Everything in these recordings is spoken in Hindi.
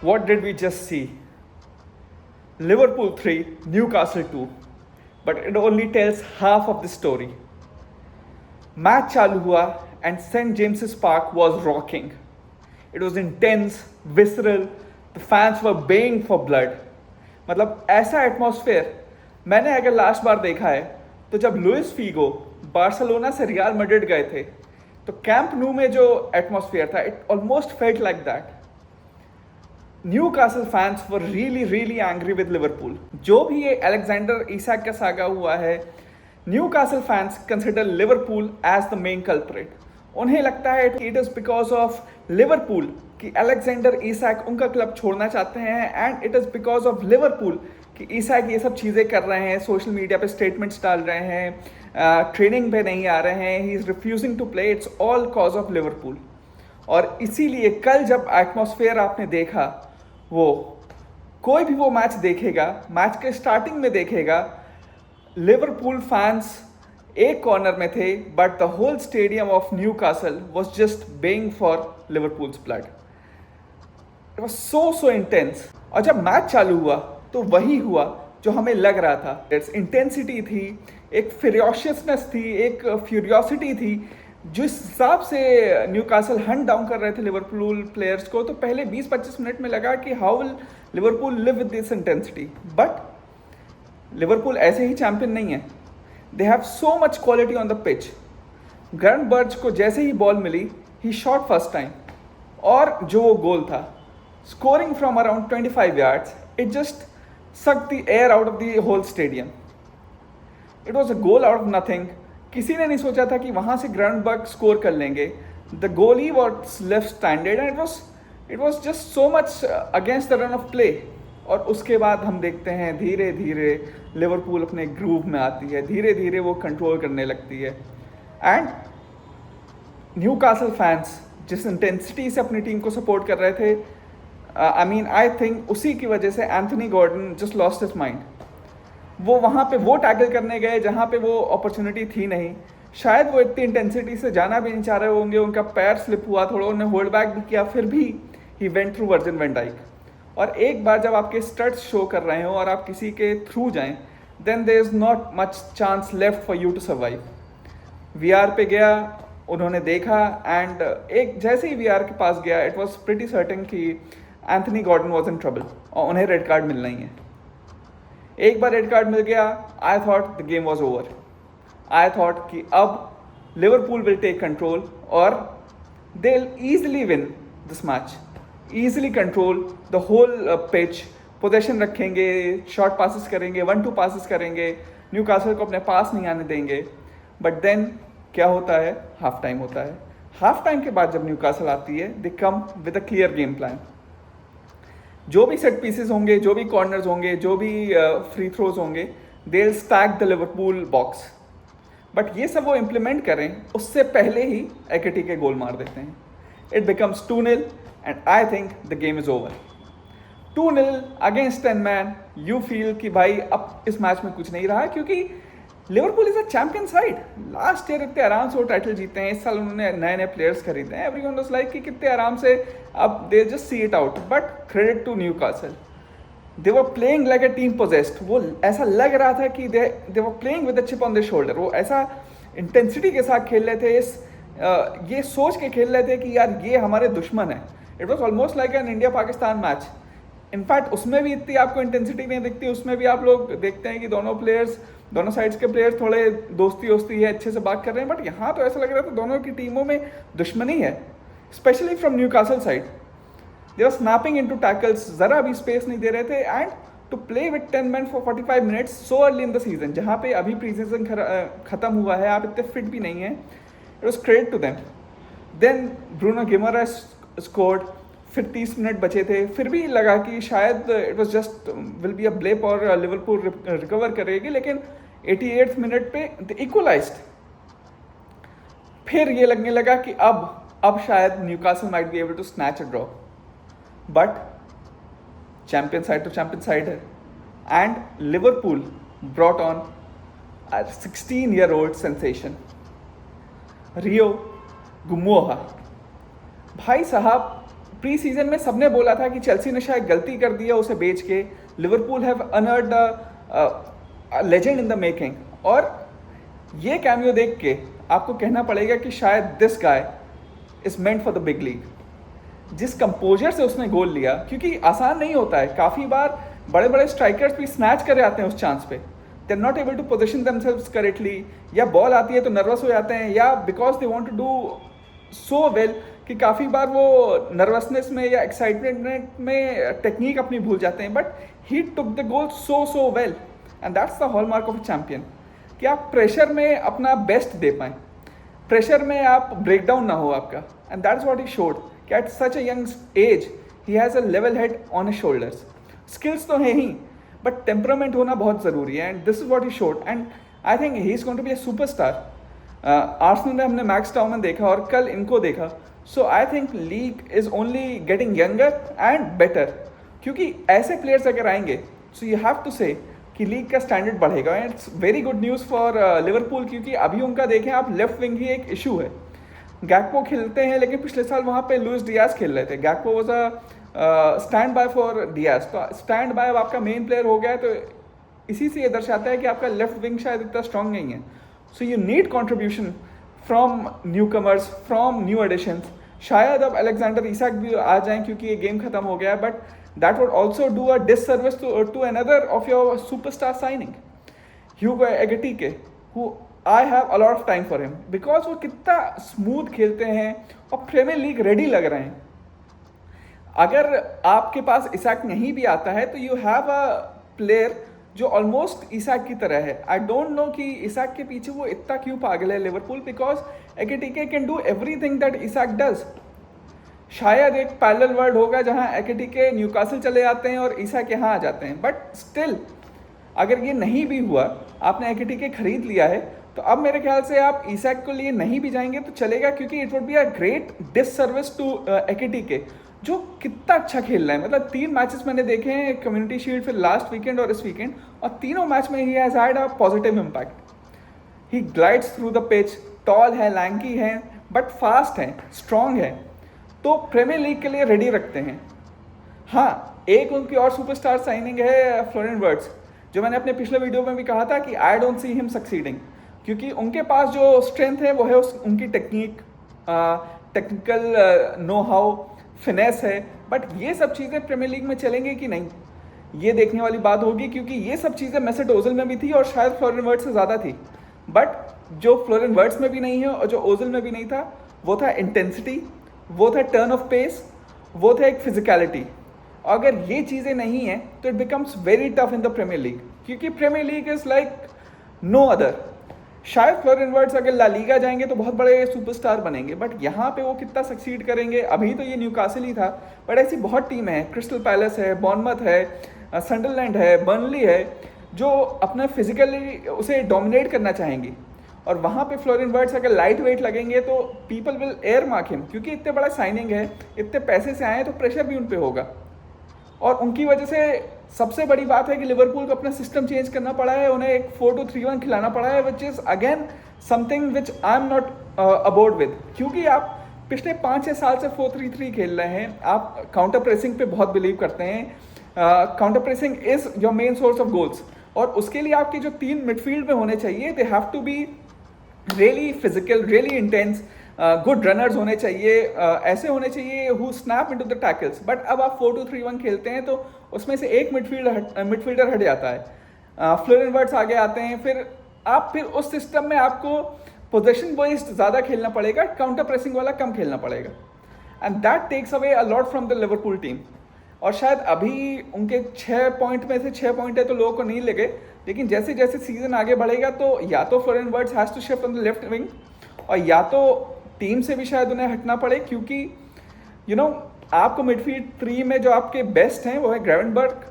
What did we just see? Liverpool 3, Newcastle 2. But it only tells half of the story. Match चालू हुआ and St. James's Park was rocking. It was intense, visceral. The fans were baying for blood. मतलब ऐसा एटमॉस्फेयर मैंने अगर लास्ट बार देखा है तो जब लुइस फीगो बार्सिलोना से रियल मैड्रिड गए थे, तो कैंप न्यू में जो एटमॉस्फेयर था, it almost felt like that. Newcastle fans were really angry with Liverpool. जो भी ये अलेक्जेंडर इसाक का सागा हुआ है, Newcastle fans consider Liverpool as the main culprit. उन्हें लगता है it is because of Liverpool कि अलेक्जेंडर इसाक उनका क्लब छोड़ना चाहते हैं, and it is because of Liverpool कि इसाक ये सब चीज़ें कर रहे हैं, सोशल मीडिया पे स्टेटमेंट्स डाल रहे हैं, ट्रेनिंग पे नहीं आ रहे हैं, he is refusing to play. It's all cause of Liverpool. और इसीलिए कल जब एटमॉस्फेयर आपने देखा, वो कोई भी वो मैच देखेगा, मैच के स्टार्टिंग में देखेगा, लिवरपूल फैंस एक कॉर्नर में थे, but the whole stadium of Newcastle was just baying for Liverpool's blood. It was so intense. और जब मैच चालू हुआ तो वही हुआ जो हमें लग रहा था. इट्स इंटेंसिटी थी, एक फ्यूरियोसनेस थी, एक फ्यूरियोसिटी थी. जिस हिसाब से न्यूकासल हंट डाउन कर रहे थे लिवरपूल प्लेयर्स को, तो पहले 20-25 मिनट में लगा कि how will Liverpool live with this intensity. But Liverpool ऐसे ही चैंपियन नहीं है. They have so much quality on the pitch. ग्रैंडबर्ज को जैसे ही बॉल मिली, ही शॉट फर्स्ट टाइम, और जो वो गोल था, scoring from around 25 yards, it just sucked the air out of the whole stadium. It was a goal out of nothing. किसी ने नहीं सोचा था कि वहाँ से ग्रैंडबर्ग स्कोर कर लेंगे. द गोली was left standard and it was just so much against the run of play. और उसके बाद हम देखते हैं धीरे धीरे लिवरपूल अपने ग्रूव में आती है, धीरे धीरे वो कंट्रोल करने लगती है. एंड न्यूकासल फैंस जिस इंटेंसिटी से अपनी टीम को सपोर्ट कर रहे थे, आई थिंक उसी की वजह से Anthony Gordon just lost his mind. वो वहाँ पे वो टैकल करने गए जहाँ पे वो अपॉर्चुनिटी थी नहीं. शायद वो इतनी इंटेंसिटी से जाना भी नहीं चाह रहे होंगे, उनका पैर स्लिप हुआ थोड़ा, उन्होंने होल्ड बैक भी किया, फिर भी he went through Virgil van Dijk. और एक बार जब आपके स्टड्स शो कर रहे हो और आप किसी के थ्रू जाएं, then there is not much chance left for you to survive. VAR पे गया, उन्होंने देखा, एंड एक जैसे ही वीआर के पास गया, इट वॉज प्रिटी सर्टेन कि Anthony Gordon was in trouble और उन्हें रेड कार्ड मिलना ही है. एक बार रेड कार्ड मिल गया, I thought the game was over. I thought कि अब लिवरपूल विल टेक कंट्रोल और they will easily win this match, easily control the whole pitch, possession रखेंगे, शॉर्ट पासिस करेंगे, 1-2 पासिस करेंगे, न्यूकासल को अपने पास नहीं आने देंगे. बट देन क्या होता है, हाफ टाइम होता है. हाफ टाइम के बाद जब न्यूकासल आती है, they come with a clear game plan. जो भी सेट पीसेस होंगे, जो भी कॉर्नर्स होंगे, जो भी फ्री थ्रोज होंगे, they will stack the Liverpool box. But ये सब वो इम्प्लीमेंट करें उससे पहले ही एकेटी के गोल मार देते हैं. It becomes 2-0 and I think the game is over. 2-0 against 10 man. You feel कि भाई अब इस मैच में कुछ नहीं रहा, क्योंकि Liverpool is a champion side. Last year इतने आराम से वो टाइटल जीते हैं, इस साल उन्होंने नए नए प्लेयर्स खरीदे हैं. एवरीवन वाज लाइक कि कितने आराम से अब they just see it out. But credit to Newcastle, they were playing like a team possessed. वो ऐसा लग रहा था कि they were playing with a chip on the shoulder. वो ऐसा इंटेंसिटी के साथ खेल रहे थे, ये सोच के खेल रहे थे कि यार ये हमारे दुश्मन है. It was almost like an India Pakistan match. In fact उसमें भी इतनी आपको इंटेंसिटी नहीं दिखती. उसमें भी आप लोग देखते हैं कि दोनों साइड्स के प्लेयर्स थोड़े दोस्ती है, अच्छे से बात कर रहे हैं. बट यहाँ तो ऐसा लग रहा था दोनों की टीमों में दुश्मनी है, especially from Newcastle side. They were snapping into tackles, ज़रा भी स्पेस नहीं दे रहे थे. And to play with 10 men for 45 minutes so early in the season, जहाँ पे अभी प्री सीजन खत्म हुआ है, आप इतने फिट भी नहीं हैं. It was credit to them. Then Bruno Guimaraes scored. फिर 30 मिनट बचे थे, फिर भी लगा कि शायद it was just will be a blip और लिवरपूल रिकवर करेगी. लेकिन 88th मिनट पे द इक्वलाइज्ड. फिर ये लगने लगा कि अब शायद Newcastle might be able to snatch a draw. But champion side तो चैंपियन साइड है. And Liverpool brought on a 16-year-old sensation, Rio Ngumoha. भाई साहब प्री सीजन में सबने बोला था कि चेल्सी ने शायद गलती कर दी है उसे बेच के, Liverpool have honoured legend in the making. और ये कैमियो देख के आपको कहना पड़ेगा कि शायद this guy is meant for the big league. जिस कंपोजर से उसने गोल लिया, क्योंकि आसान नहीं होता है, काफ़ी बार बड़े बड़े स्ट्राइकर्स भी स्नैच कर आते हैं उस चांस पे, they are not able to position themselves correctly, या बॉल आती है तो नर्वस हो जाते हैं, या because they want to do so well कि काफ़ी बार वो नर्वसनेस में या एक्साइटमेंट में टेक्निक अपनी भूल जाते हैं। But he took the goal so well, and that's the hallmark of a champion, कि आप प्रेशर में अपना बेस्ट दे पाएँ, प्रेशर में आप ब्रेक डाउन ना हो आपका। And that's what he showed कि at such a young age he has a level head on his shoulders. Skills तो है ही, बट टेम्परामेंट होना बहुत ज़रूरी है, and this is what he showed, and I think he is going to be a superstar. Arsenal में हमने मैक्स टाउमन देखा और कल इनको देखा, so I think league is only getting younger and better, क्योंकि ऐसे प्लेयर्स अगर आएंगे सो यू हैव टू से कि लीग का स्टैंडर्ड बढ़ेगा। And it's very good news for Liverpool, क्योंकि अभी उनका देखें आप, लेफ्ट विंग ही एक इशू है। गैक्पो खेलते हैं, लेकिन पिछले साल वहाँ पे लुइस डियाज खेल रहे थे, Gakpo was a standby for Diaz, तो स्टैंड बाय अब आपका मेन प्लेयर हो गया है, तो इसी से ये दर्शाता है कि आपका लेफ्ट विंग शायद इतना स्ट्रॉन्ग नहीं है। So you need contribution from newcomers, from new additions. शायद अब अलेक्जेंडर इसाक भी आ जाएं क्योंकि ये गेम खत्म हो गया है, but that would also do a disservice to another of your superstar signing, Hugo Ekitike, who I have a lot of time for him because वो कितना स्मूथ खेलते हैं और प्रीमियर लीग रेडी लग रहे हैं। अगर आपके पास इसाक नहीं भी आता है तो यू हैव अ प्लेयर जो ऑलमोस्ट इसाक की तरह है। आई डोंट नो कि इसाक के पीछे वो इतना क्यों पागल है Liverpool, because Ekitike can do everything that Isak does. शायद एक पैरेलल वर्ल्ड होगा जहां एकिटिके न्यूकासल चले जाते हैं और इसाक यहाँ आ जाते हैं, बट स्टिल अगर ये नहीं भी हुआ, आपने एकिटिके खरीद लिया है, तो अब मेरे ख्याल से आप इसाक को लिए नहीं भी जाएंगे तो चलेगा, क्योंकि it would be a great disservice to Ekitike, जो कितना अच्छा खेल रहा है। मतलब 3 मैचेस मैंने देखे हैं कम्युनिटी शील्ड, फिर लास्ट वीकेंड और इस वीकेंड, और तीनों मैच में he has had a positive impact. He glides through the pitch, tall है, लैंकी है, बट फास्ट है, स्ट्रॉन्ग है, तो प्रीमियर लीग के लिए रेडी रखते हैं। हाँ, एक उनकी और सुपरस्टार साइनिंग है फ्लोरिन वर्ड्स, जो मैंने अपने पिछले वीडियो में भी कहा था कि I don't see him succeeding, क्योंकि उनके पास जो स्ट्रेंथ है वो है उनकी technique, technical know how, finesse है, बट ये सब चीज़ें प्रीमियर लीग में चलेंगी कि नहीं, ये देखने वाली बात होगी, क्योंकि ये सब चीज़ें मेसेट ओजल में भी थी और शायद फ्लोरिन वर्ड्स से ज़्यादा थी। बट जो फ्लोरिन वर्ड्स में भी नहीं है और जो ओजल में भी नहीं था, वो था इंटेंसिटी, वो था टर्न ऑफ पेस, वो था एक फिजिकलिटी। अगर ये चीज़ें नहीं हैं तो it becomes very tough in the Premier League, क्योंकि Premier League is like no other. शायद फ्लोरिन वर्ड्स अगर ला लीगा जाएंगे तो बहुत बड़े सुपरस्टार बनेंगे, बट यहाँ पे वो कितना सक्सीड करेंगे। अभी तो ये न्यूकासल ही था, बट ऐसी बहुत टीमें हैं, क्रिस्टल पैलेस है, बॉर्नमथ है, सनडरलैंड है, बर्नली है, जो अपना फिजिकली उसे डोमिनेट करना चाहेंगी। और वहाँ पे फ्लोरिन वर्ड्स अगर लाइट वेट लगेंगे तो people will air mark him, क्योंकि इतने बड़ा साइनिंग है, इतने पैसे से आए हैं, तो प्रेशर भी उन पे होगा। और उनकी वजह से सबसे बड़ी बात है कि लिवरपूल को अपना सिस्टम चेंज करना पड़ा है, उन्हें एक 4-2-3-1 खिलाना पड़ा है, which is again something which I am not about with, क्योंकि आप पिछले 5-6 साल से 4-3-3 खेल रहे हैं, आप काउंटर प्रेसिंग पे बहुत बिलीव करते हैं, counter pressing is your main source of goals, और उसके लिए आपके जो 3 मिडफील्ड में होने चाहिए, they have to be really physical, really intense, good runners होने चाहिए, ऐसे होने चाहिए who snap into the tackles. But अब आप 4-2-3-1 खेलते हैं तो उसमें से एक मिडफील्डर हट जाता है, फ्लोरिन वर्ड्स आगे आते हैं, फिर उस सिस्टम में आपको पोजीशन बेस्ड ज़्यादा खेलना पड़ेगा, काउंटर प्रेसिंग वाला कम खेलना पड़ेगा, and that takes away a lot from the Liverpool team. और शायद अभी उनके 6 पॉइंट में से 6 पॉइंट है तो लोगों को नहीं लगे, लेकिन जैसे जैसे सीजन आगे बढ़ेगा तो या तो Florian Wirtz has to shift on the left wing, और या तो टीम से भी शायद उन्हें हटना पड़े, क्योंकि यू नो आपको मिडफील्ड 3 में जो आपके बेस्ट हैं वो है ग्रेवेनबर्ग,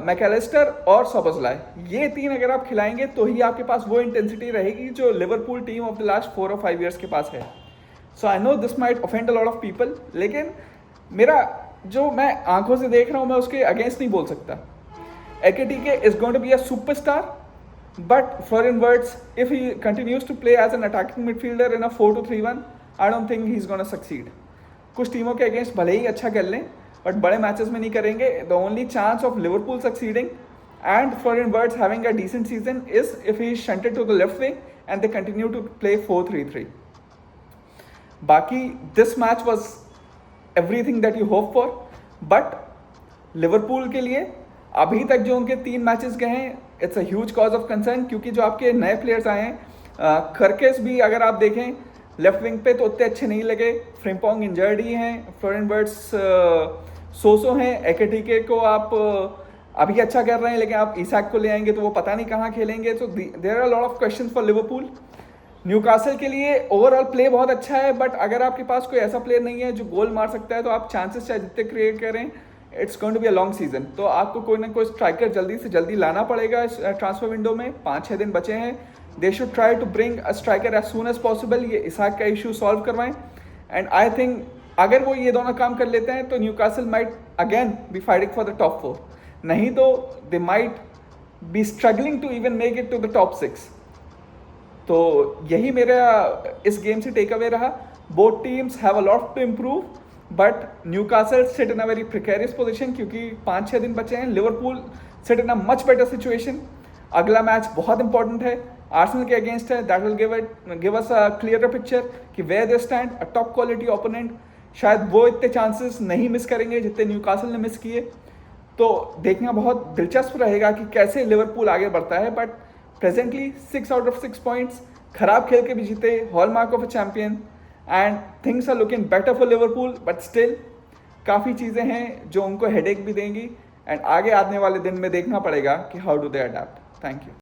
मैकएलिस्टर और सोबोस्लाई। ये 3 अगर आप खिलाएंगे तो ही आपके पास वो इंटेंसिटी रहेगी जो Liverpool team of the last 4 और 5 ईयर्स के पास है। So I know this might offend a lot of people, लेकिन मेरा जो मैं आंखों से देख रहा हूँ मैं उसके अगेंस्ट नहीं बोल सकता। Ekitike is going to be a superstar, but Florian Wirtz, if he continues to play as an attacking midfielder in a 4-2-3-1, I don't think he's going to succeed. कुछ टीमों के अगेंस्ट भले ही अच्छा खेल लें बट बड़े मैचेस में नहीं करेंगे. The only chance of Liverpool succeeding and Florian Wirtz having a decent season is if he is shunted to the left wing and they continue to play 4-3-3. बाकी this match was everything that you hope for, but Liverpool के लिए अभी तक जो उनके 3 मैचेस गए हैं it's a huge cause of concern, क्योंकि जो आपके नए प्लेयर्स आए हैं खरकेस भी अगर आप देखें लेफ्ट विंग पे तो उतने अच्छे नहीं लगे. फ्रिम्पोंग इंजर्ड ही हैं. फ्लोरिन वर्ट्स सोसो हैं. एकेटिके को आप अभी अच्छा कर रहे हैं, लेकिन आप ईसाक को ले आएंगे तो वो पता नहीं कहाँ खेलेंगे. तो there are lot of questions for Liverpool. Newcastle के लिए ओवरऑल प्ले बहुत अच्छा है, बट अगर आपके पास कोई ऐसा प्लेयर नहीं है जो गोल मार सकता है तो आप चांसेस चाहे जितने क्रिएट करें it's going to be a long season. तो आपको कोई ना कोई स्ट्राइकर जल्दी से जल्दी लाना पड़ेगा इस ट्रांसफर विंडो में. 5-6 दिन बचे हैं. They should try to bring a striker as soon as possible. ये ईसाक का इशू सॉल्व करवाएं. एंड आई थिंक अगर वो ये दोनों काम कर लेते हैं तो Newcastle might again be fighting for the top 4. नहीं तो they might be struggling to even make it to the top 6. तो यही मेरा इस गेम से टेक अवे रहा. Both teams have a lot to improve, but Newcastle sit in a very precarious position क्योंकि 5-6 दिन बचे हैं. Liverpool sit in a much better situation. अगला मैच बहुत इंपॉर्टेंट है, आर्सेनल के अगेंस्ट है. That will give us a clear picture कि where they stand. A top quality opponent. शायद वो इतने चांसेस नहीं मिस करेंगे जितने न्यूकासल ने मिस किए. तो देखना बहुत दिलचस्प रहेगा कि कैसे लिवरपूल आगे बढ़ता है. But presently 6 out of 6 points, खराब खेल के भी जीते, hallmark of a champion. And things are looking better for Liverpool, but still काफ़ी चीज़ें हैं जो उनको हेडेक भी देंगी. एंड आगे आने वाले दिन में देखना पड़ेगा कि how do they adapt. Thank you.